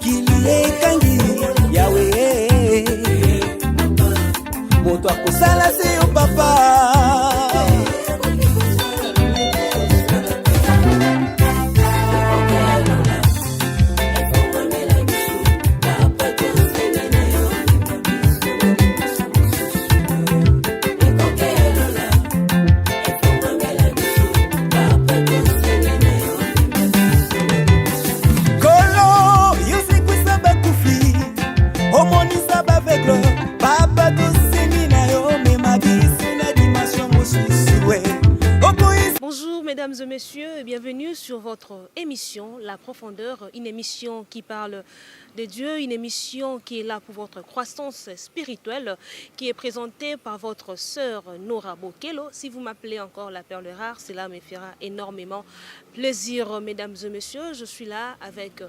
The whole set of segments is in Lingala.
mokili ekangi yawe moto akosala se yo papa. Mesdames et messieurs, et bienvenue sur votre émission La Profondeur, une émission qui parle de Dieu, une émission qui est là pour votre croissance spirituelle, qui est présentée par votre sœur Nora Bokelo. Si vous m'appelez encore la perle rare, cela me fera énormément plaisir. Mesdames et messieurs, je suis là avec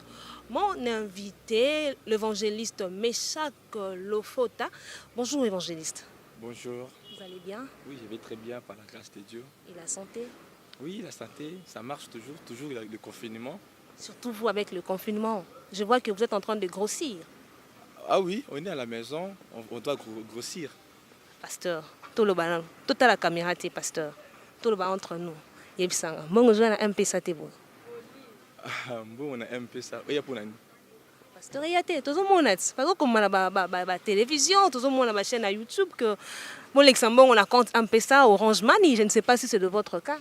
mon invité, l'évangéliste Meshak Lofota. Bonjour évangéliste. Bonjour. Vous allez bien? Oui, je vais très bien par la grâce de Dieu. Et la santé? Oui, la santé, ça marche toujours avec le confinement. Surtout vous avec le confinement. Je vois que vous êtes en train de grossir. Ah oui, on est à la maison, on doit grossir. Pasteur, tout le banan, toute la caméra t'es pasteur. Tout le banan entre nous. Il y a bon jouer un peu ça t'es bon. Bon, on a un peu ça. Oui, pour nous. Pasteur, il y a tout le monde. Parce que comme on a la télévision, tout le monde a la chaîne à YouTube que bon Luxembourg on a compte un peu ça Orange Money. Je ne sais pas si c'est de votre cas.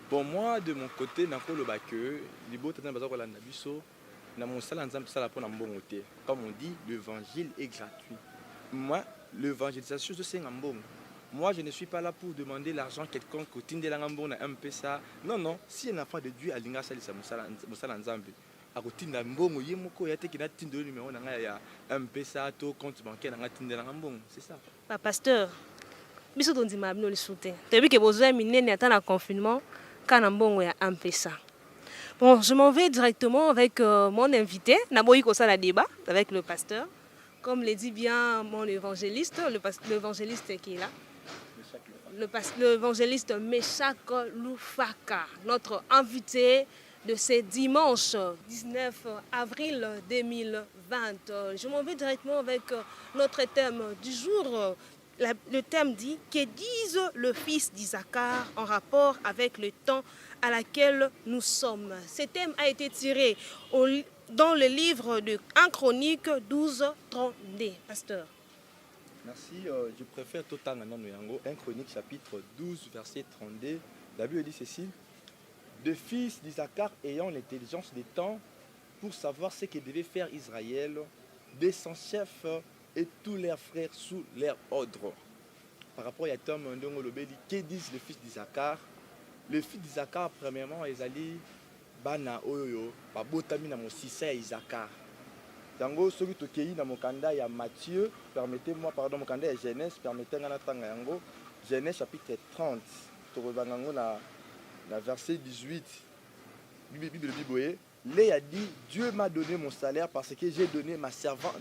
Pour moi, de mon côté, comme on dit, l'évangile est gratuit. Moi, l'évangélisation, c'est un bon. Moi, je ne suis pas là pour demander l'argent quelconque. Non, non. Si un enfant de Dieu a l'ingassa, c'est ça. Pasteur, biso tondi mabino le soutien. Depuis que vous avez miné n'attend le confinement, quand on a un peu ça. Bon, je m'en vais directement avec mon invité. Naboyi kosa la débat avec le pasteur. Comme le dit bien mon évangéliste, l'évangéliste qui est là. L'évangéliste Meshak Lofota, notre invité de ce dimanche 19 avril 2020. Je m'en vais directement avec notre thème du jour. Le thème dit « Que dise le fils d'Isaacar en rapport avec le temps à laquelle nous sommes ?» Ce thème a été tiré dans le livre de 1 Chronique 12, 32. Pasteur. Merci, je préfère tout le temps 1 Chronique chapitre 12, verset 32. La Bible dit ceci. De fils d'Isaacar ayant l'intelligence des temps pour savoir ce que devait faire Israël, de son chef et tous leurs frères sous leur ordre. Par rapport à Tom Ndongolobeli, que disent les fils d'Isaacar? Les fils d'Isaacar, premièrement, ils allaient bana oyo, babotami na mosisa ya Isaacar. Tango soki tokei na mokanda ya Matthieu, permettez-moi, pardon, mokanda ya Genèse, permettez-moi na tanga yango, Genèse chapitre 30, tokobangango na verset 18. Bible Biboye. Léa dit, Dieu m'a donné mon salaire parce que j'ai donné ma servante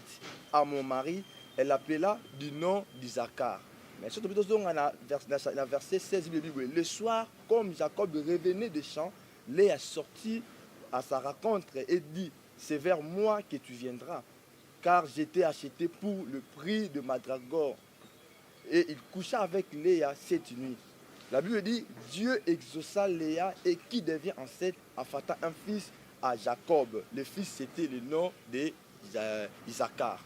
à mon mari. Elle l'appela du nom d'Isaacar. Mais surtout, dans la verset 16, le soir, comme Jacob revenait des champs, Léa sortit à sa rencontre et dit, c'est vers moi que tu viendras, car j'étais acheté pour le prix de ma dragore. Et il coucha avec Léa cette nuit. La Bible dit, Dieu exauça Léa et qui devient enceinte affata un fils à Jacob. Le fils, c'était le nom d'Isaacar.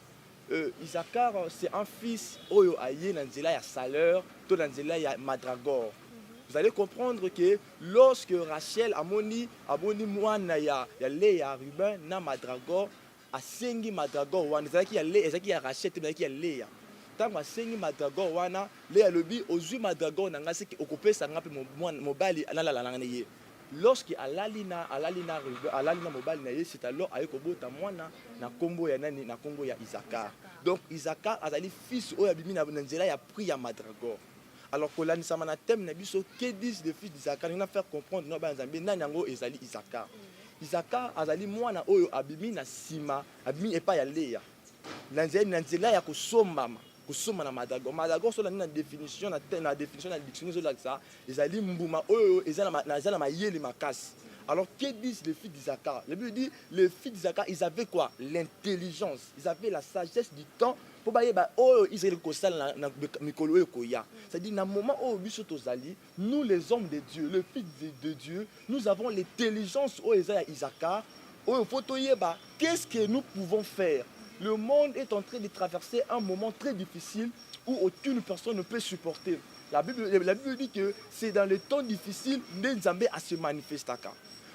Isaacar, c'est un fils oyo aye nanzela ya saleur, to nanzela ya madragore. Vous allez comprendre que lorsque Rachel amoni mwana ya Léa Ruben na madragore, asengi madragore wana ezaki ya Rachel te ezaki ya Léa. Tango asengi madragore wana, Léa lobi ozwi madragore na ngasi okopesa ngapi mobali alala na ye. Lorsque Alalina mobali na ye, c'est alors aye kobota mwana na kombo ya nani na kombo ya Isaacar. Donc Isaacar azali fils oyo abimi na nzela ya prix ya madragore. Alors que l'anissa na thème na biso que disent les fils d'Isaacar, on va faire comprendre no ba nzambe nani yango ezali Isaacar. Isaacar azali mwana oyo abimi na sima, abimi epa ya Léa. Nzela ya kosombama. Kusoma na Madagascar. Madagascar sur la définition na définition na dictionnaire zo laksa ezali mbuma oyo ezala mayele makasi. Alors, que disent les fils d'Isaacar? La Bible dit, les fils d'Isaacar, ils avaient quoi? L'intelligence, ils avaient la sagesse du temps. Pour bah oh Israël kosal na mikolo ekoya. C'est-à-dire dans moment où nous les hommes de Dieu, le fils de Dieu, nous avons l'intelligence au Isaacar. Qu'est-ce que nous pouvons faire? Le monde est en train de traverser un moment très difficile où aucune personne ne peut supporter. La Bible dit que c'est dans les temps difficiles que Nzambe a se manifesté.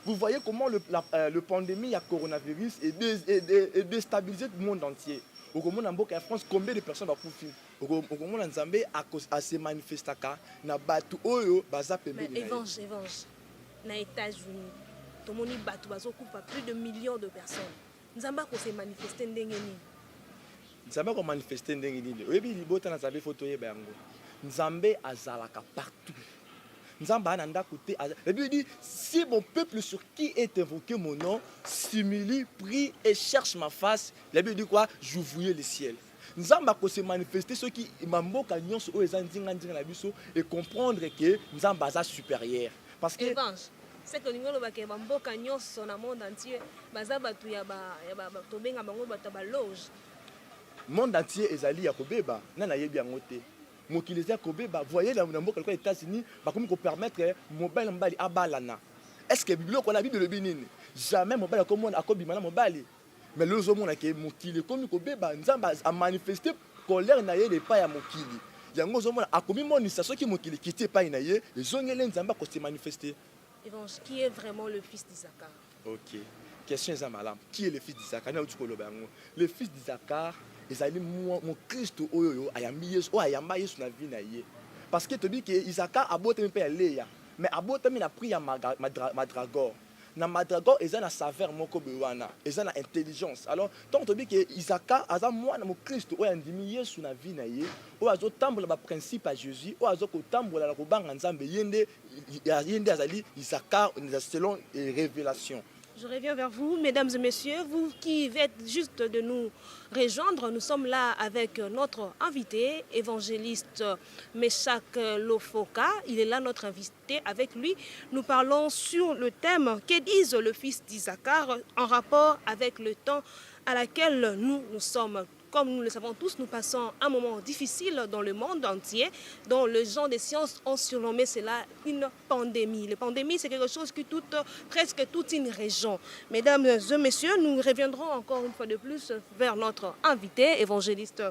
Vous voyez comment le pandémie à coronavirus est déstabilisé le monde entier. Au Congo, en France, combien de personnes vont souffrir? Au Congo, Nzambe a se manifesté na batu oyo baza pembe. Mais Évangile, na États-Unis, tout le monde batu bazo coupa plus de millions de personnes. Nzambe ko se manifester ndenge nini? Nzambe ko manifester ndenge nini? Oyebi libota na Nzambe photo yeba yango. Nzambe azalaka partout. Nzambe ananda côté. La Bible dit, si mon peuple sur qui est invoqué mon nom s'humilie, prie et cherche ma face, la Bible dit quoi? J'ouvrirai le ciel. Nzamba ko se manifester ceux qui mamboka nyonso o ezandinga ndinga na biso et comprendre que Nzamba est supérieur. Parce que c'est que nous ba ke mamboka nyonso na monde entier baza batu ya ba tobenga bango batu ba loge. Monde entier ezali ya kobeba na yebi yango te. Mokili za kobeba voyez na mboka kwa États-Unis ba komi ko permettre mobile mbali abalana. Est-ce que Bible ko na Bible le binini? Jamais mobile ko monde akobima na mobile. Mais le jour où ke mokili komi ko beba Nzamba a manifesté colère na ye le pa ya mokili. Yango zo mona akomi monisa soki mokili kiti pa na ye ezongele Nzamba ko se manifester. Évangile, qui est vraiment le fils d'Isaacar? OK. Question Zamalam. Qui est le fils d'Isaacar? Le fils d'Isaacar, ezali mon Christ oyo ayambi Yesu o ayamba Yesu na vie na ye. Parce que tu dis que Isaacar a boté me pa Léa, mais a boté me na pri ya Madragor. Na Madragor eza na saveur moko bewana, eza na intelligence. Alors tant tu dis que Isaacar aza mwana mo Christ o andimi Yesu na vie na ye, o azo tambola ba principe à Jésus, o azo ko tambola la ko banga Nzambe yende azali Isaacar selon révélation. Je reviens vers vous, mesdames et messieurs, vous qui êtes juste de nous rejoindre. Nous sommes là avec notre invité, évangéliste Meshak Lofoka. Il est là, notre invité. Avec lui, nous parlons sur le thème « Que disent le fils d'Isaacar » en rapport avec le temps à laquelle nous sommes. Comme nous le savons tous, nous passons un moment difficile dans le monde entier, dont les gens des sciences ont surnommé cela une pandémie. La pandémie, c'est quelque chose qui touche presque toute une région. Mesdames et messieurs, nous reviendrons encore une fois de plus vers notre invité, évangéliste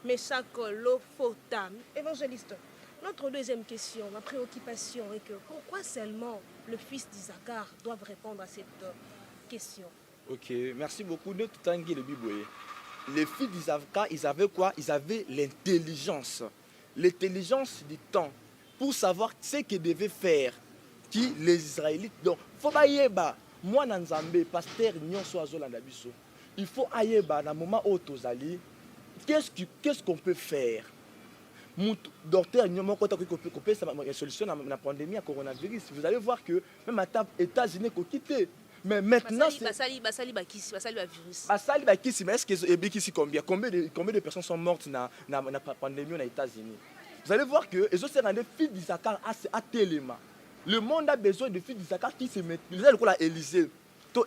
Meshak Lofota. Évangéliste, notre deuxième question, ma préoccupation est que pourquoi seulement le fils d'Isaacar doit répondre à cette question? Ok, merci beaucoup. Notre tanguy le Bible. Les fils d'Isaacar, ils avaient quoi? Ils avaient l'intelligence. L'intelligence du temps pour savoir ce qu'ils devaient faire. Qui les Israélites. Donc, il faut ayeba. Moi, Nzambe, pasteur, nyonso azolanda biso. Il faut ayeba dans le moment où tozali. Qu'est-ce qu'on peut faire? Docteur, une solution à la pandémie à coronavirus. Vous allez voir que même à États-Unis, qu'on quitte. Mais maintenant, c'est... Basali virus. Basali bakisi, mais est-ce que combien de personnes sont mortes dans la pandémie aux États-Unis? Vous allez voir que les autres rendent fils d'Isaacar à Téléma. Le monde a besoin de fils d'Isaacar qui se mettent. Vous allez voir Élisée,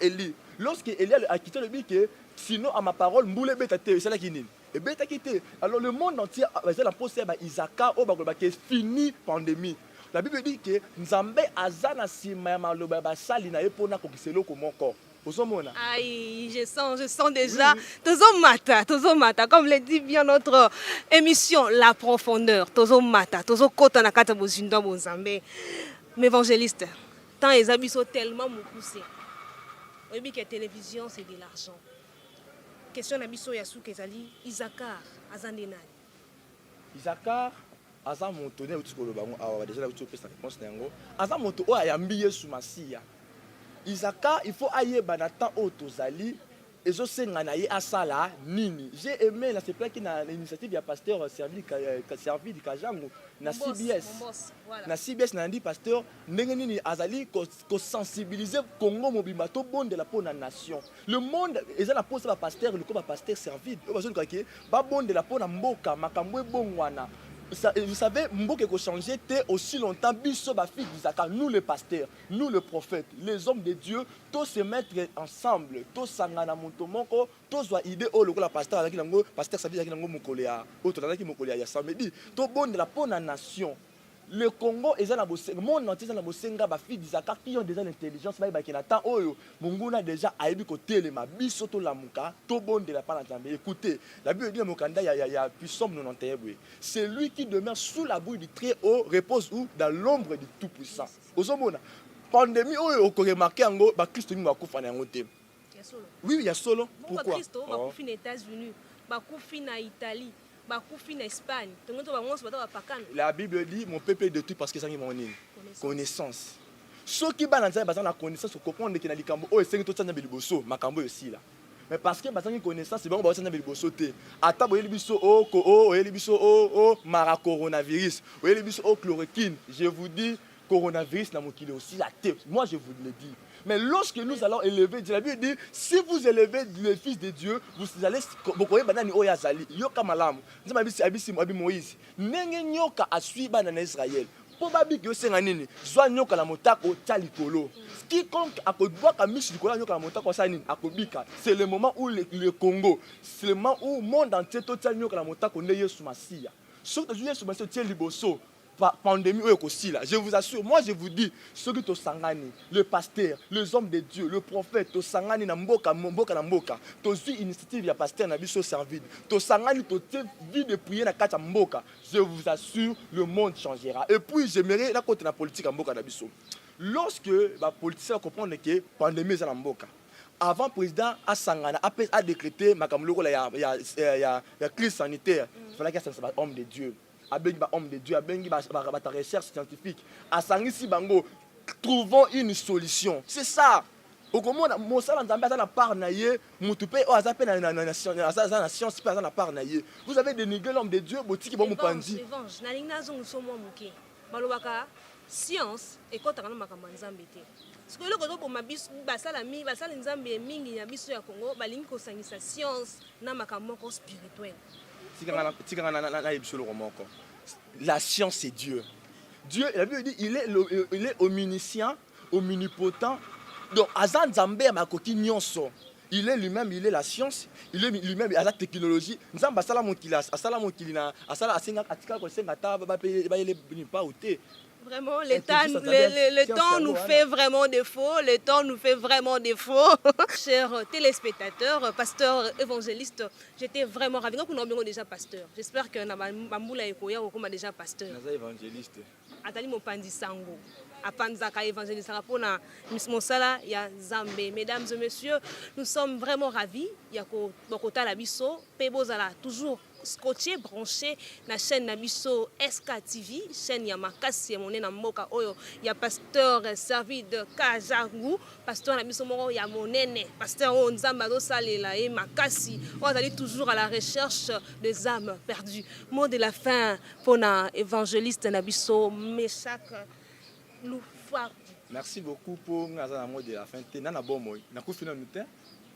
Élie. Lorsque Élie a quitté le but que sinon à ma parole, mboule beta te, c'est là qui n'est. Et beta quitté. Alors le monde entier va la poser Isaacar au bac qui est fini pandémie. La Bible dit que Nzambe azana sima maloba basali na epona kokiselo ko moko. Osomona. Aïe, je sens déjà Tozo mata comme le dit bien notre émission La Profondeur. Tozo mata, Tozo kota na kata bozindo Nzambe. Mais évangéliste, tant les habits sont tellement poussés. Oui, que la télévision c'est de l'argent. Question nabiso yasu kezali Isaacar azandenani. Isaacar aza moto ne utikolo bango awa déjà la utopesa réponse nango aza moto o ayambi Yesu Masia. Isaacar il faut ayeba na temps o tozali ezo senga na ye asala nini. J'ai aimé la c'est plein qui na l'initiative ya pasteur servi di Kajango na CBS. Voilà. Na CBS na ndi pasteur ndenge nini azali ko sensibiliser Congo mobimba to bonde la pour la nation. Le monde eza la pose ba pasteur le ko ba pasteur servi. O bazo ka ke ba bonde la pour na mboka makambo bongwana. vous savez, Mboke ko changer aussi longtemps biso ba fille d'Isaac, nous les pasteurs, nous les prophètes, les hommes de Dieu, tous se mettre ensemble, tous sangana montomoko, tous doit idée au lokola pasteur avec nango, pasteur sabi avec nango mokoléa, autre avec mokoléa ya samedi, to bon de la bonne nation. Le Congo est dans le monde entier dans le ba fille d'Isaac qui ont déjà l'intelligence ba ki na temps oyo monguna déjà aibi ko telema biso to lamuka to bon de la parole d'Ambe. Écoutez, la Bible dit mokanda ya puissant 91. C'est lui qui demeure sous l'abri du très haut repose où dans l'ombre du tout puissant. Ozomona pandémie oyo ko remarquer ngo ba Christ ni makufa na ngote. Oui, il y a solo. Pourquoi? Christ ba kufi na États-Unis, ba kufi na Italie. Espagne. La Bible dit mon peuple est détruit parce que ça est mon connaissance. Ceux qui ont la connaissance comprendre que na likambo o esengi to tsana biliboso makambo aussi là. Mais parce que bazangi connaissance c'est bon ba tsana biliboso te. Ata boyeli biso oyeli biso mara coronavirus, oyeli biso chloroquine. Je vous dis coronavirus na mokili aussi la tête. Moi je vous le dis. Mais lorsque nous allons élever Dieu, la Bible dit, si vous élevez le Fils de Dieu, vous allez bokoye banani oya zali, yoka malamu. Nzama abisi Moïse. Nenge nyoka asui banana Israël. Pobabi que senga nini, zwa nyoka la motako tia likolo. Quiconque akodboka mishi likolo nyoka la motako sa nini, akobika. C'est le moment où le Congo, c'est le moment où le monde entier to tia nyoka la motako ne Yesu Masia. Sauf que Yesu Masia tia liboso. Pandémie aussi là. Je vous assure, moi je vous dis, ceux qui sont sangani, le pasteur, les hommes de Dieu, le prophète, to sangani na mboka na mboka, to zui initiative ya pasteur na biso servide, to sangani to te vie de prier na kata mboka. Je vous assure, le monde changera. Et puis j'aimerais la côté na politique à mboka na biso. Lorsque la politicien comprendre que pandémie est na mboka. Avant le président a sangana a décrété makamuloko la ya crise sanitaire. Il fallait qu'il soit homme de Dieu. Abengi ba homme de Dieu, abengi ba recherche scientifique. Asangisi bango, trouvons une solution. C'est ça. Au comment Mosala Nzambe a na part na ye, mutupe o azape na science pe na part na ye. Vous avez dénigré l'homme de Dieu, botiki bo mupandi. Évange, na lingna zongo somo muke. Balobaka science et kotaka na makambo Nzambe te. Parce que loko to mabiso basala Nzambe mingi ya biso ya Congo, balingi ko sangisa science na makambo ko spirituel. La science c'est Dieu. Dieu, la Bible dit, il est omniscient, omnipotent. Donc, Azan Zambé a makoki nyonso. Il est lui-même, il est la science, il est lui-même, il a la technologie. Nous avons asala mokilas, asala mokilina, asala asinga katika ko senga ta ba pas outé. Vraiment, le temps nous fait vraiment défaut. Le temps nous fait vraiment défaut. Chers téléspectateurs, pasteurs, évangélistes, j'étais vraiment ravi. Nous sommes déjà pasteurs. J'espère que Mamboula et Koya sont déjà pasteurs. Nous sommes évangélistes. Atali Mopandi Sango. Apanzaka évangéliste rapona Mosala ya Zambé. Mesdames et messieurs, nous sommes vraiment ravis. Yako Bokota Labiso, Pebozala, toujours scotché, branché na chaîne Nabiso SK TV, chaîne Yamakasi, mon na mboka oyo, ya pasteur servi de Kajangu, pasteur Nabiso moro ya monene, pasteur Onzamba do salela et Makasi, on est toujours à la recherche des âmes perdues. Mot de la fin pour na évangéliste Nabiso Meshak Loufa. Merci beaucoup pour nous le mot de la fin. Nana bon moi, na ku final mutin.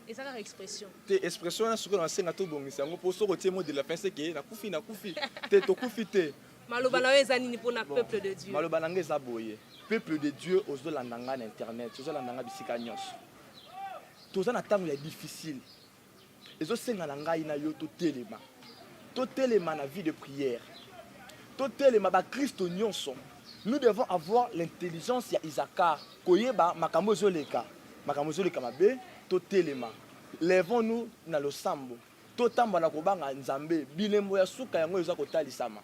Et ça la expression. Te expression na suko na senga to bongisa ngo pour so retirer mot de la fin c'est que na kufi. Te to kufi te. Maloba na ezani ni pour na peuple de Dieu. Maloba na ngeza boye. Peuple de Dieu ozo landanga na internet, ozo landanga bisika nyonso. Toza na tango ya difficile. Ezo senga na ngai na yo to telema. To telema na vie de prière. To telema ba Christo nyonso. Nous devons avoir l'intelligence ya Isaac. Koyeba makambo zoleka. Makambo zoleka mabe. Totelema. Lèvons-nous dans le sambo. Totamba na kobanga Nzambe. Bilembo ya suka yango eza kotalisama.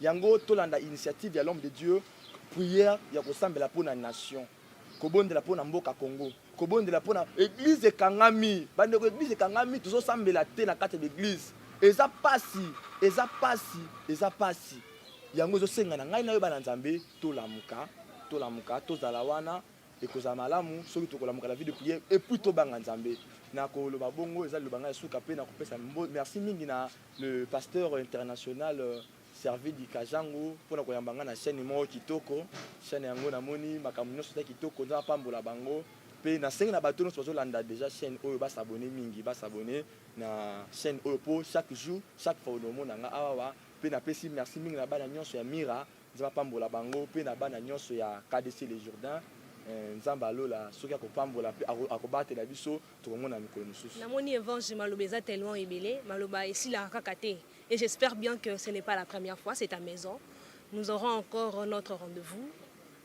Yango tolanda initiative ya l'homme de Dieu. Prière ya kosambela pona nation. Kobondela pona mboka Congo. Kobondela pona église ekangami. Bande ko église ekangami tozo sambela te na kati d'église. Eza pasi. Yango zo senga na ngai na yo bana Nzambe tolamuka tozala wana. Et que ça malamu soki tokolamuka la vie de prière et puis to banga Nzambe na ko lo babongo eza lo banga suka pe na kopesa merci mingi na le pasteur international servi di Kajangu pour na koyambanga na chaîne mo kitoko chaîne yango na moni makambo nyonso ta kitoko za pambola bango pe na sengi na bato nyonso bazolanda déjà chaîne oyo ba s'abonner mingi ba s'abonner na chaîne oyo po chaque jour chaque fois no mona nga awa pe na pesi merci mingi na bana nyonso ya Mira nzamba pambola bango pe na bana nyonso ya KDC les Jourdains nzamba alola soki akopambola pe akobatela biso tokomona mikolo mosusu. Namoni Evange maloba eza tellement ebele maloba esila kaka te et j'espère bien que ce n'est pas la première fois, c'est ta maison. Nous aurons encore notre rendez-vous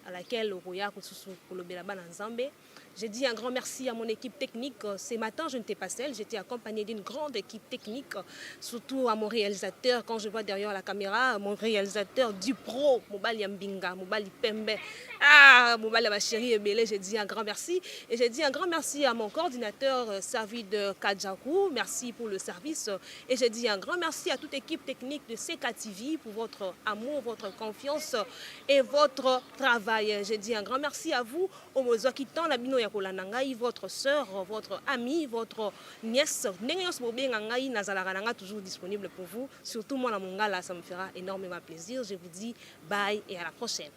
à laquelle Roya Kosusu kolobela bana nzambe. J'ai dit un grand merci à mon équipe technique. Ce matin, je n'étais pas seule, j'étais accompagnée d'une grande équipe technique, surtout à mon réalisateur. Quand je vois derrière la caméra, mon réalisateur du pro, Mobali Yambinga, Mobali Pembe, Mobali Bachiri Ebele, j'ai dit un grand merci. Et j'ai dit un grand merci à mon coordinateur Savid Kadjakou, merci pour le service. Et j'ai dit un grand merci à toute équipe technique de CKTV pour votre amour, votre confiance et votre travail. J'ai dit un grand merci à vous, au Mozokitan, la Bino votre sœur, votre amie, votre nièce, toujours disponible pour vous. Surtout moi, la Mongala, ça me fera énormément plaisir. Je vous dis bye et à la prochaine.